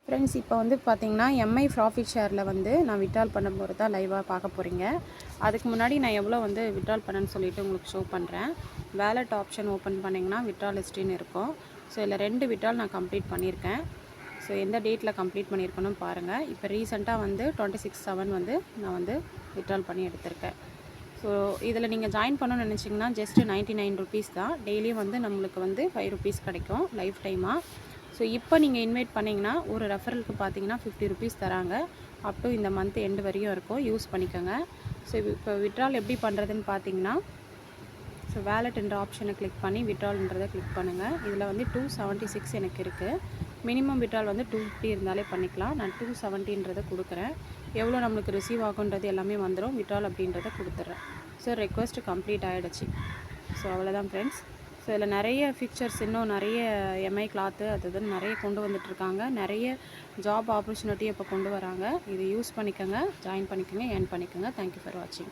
Friends, இப்போ வந்து பார்த்தீங்கன்னா எம்ஐ ப்ராஃபிட் ஷேரில் வந்து நான் விட்ரால் பண்ண போகிறதா லைவாக பார்க்க போகிறீங்க. அதுக்கு முன்னாடி நான் எவ்வளோ வந்து விட்ரால் பண்ணேன்னு சொல்லிட்டு உங்களுக்கு ஷோ பண்ணுறேன். வேலட் ஆப்ஷன் ஓப்பன் பண்ணிங்கன்னா விட்ரால் ஹிஸ்ட்ரின்னு இருக்கும். ஸோ இதில் 2 விட்ரால் நான் கம்ப்ளீட் பண்ணியிருக்கேன். ஸோ எந்த டேட்டில் கம்ப்ளீட் பண்ணியிருக்கணும் பாருங்கள். இப்போ ரீசெண்டாக வந்து 26/7 வந்து நான் வந்து விட்ரால் பண்ணி எடுத்திருக்கேன். ஸோ இதில் நீங்கள் ஜாயின் பண்ணணும்னு நினச்சிங்கன்னா ஜஸ்ட்டு 99 ருபீஸ் தான். டெய்லியும் வந்து நம்மளுக்கு வந்து 5 ருபீஸ் கிடைக்கும் லைஃப் டைமாக. ஸோ இப்போ நீங்கள் இன்வைட் பண்ணிங்கன்னா ஒரு ரெஃபரலுக்கு பார்த்தீங்கன்னா 50 ருபீஸ் தராங்க. அப் டு இந்த மந்த் எண்டு வரையும் இருக்கும். யூஸ் பண்ணிக்கோங்க. ஸோ இப்போ விட்ரால் எப்படி பண்ணுறதுன்னு பார்த்தீங்கன்னா, ஸோ வேலெட்ன்ற ஆப்ஷனை கிளிக் பண்ணி விட்ரால்ன்றதை கிளிக் பண்ணுங்கள். இதில் வந்து 276 எனக்கு இருக்குது. மினிமம் விட்ரால் வந்து 250 இருந்தாலே பண்ணிக்கலாம். நான் 270ன்றதை கொடுக்குறேன். எவ்வளோ நம்மளுக்கு ரிசீவ் ஆகுன்றது எல்லாமே வந்துடும். விட்ரால் அப்படின்றத கொடுத்துட்றேன். ஸோ ரெக்வஸ்ட் கம்ப்ளீட் ஆகிடுச்சு. ஸோ அவ்வளோதான் ஃப்ரெண்ட்ஸ். ஸோ இதில் நிறைய ஃபீச்சர்ஸ், இன்னும் நிறைய எம்ஐ கிளாத்து அது இதுன்னு நிறைய கொண்டு வந்துட்டுருக்காங்க. நிறைய ஜாப் ஆப்பர்ச்சுனிட்டி இப்போ கொண்டு வராங்க. இதை யூஸ் பண்ணிக்கோங்க, ஜாயின் பண்ணிக்கோங்க, ஏர்ன் பண்ணிக்கோங்க. தேங்க்யூ ஃபார் வாட்சிங்.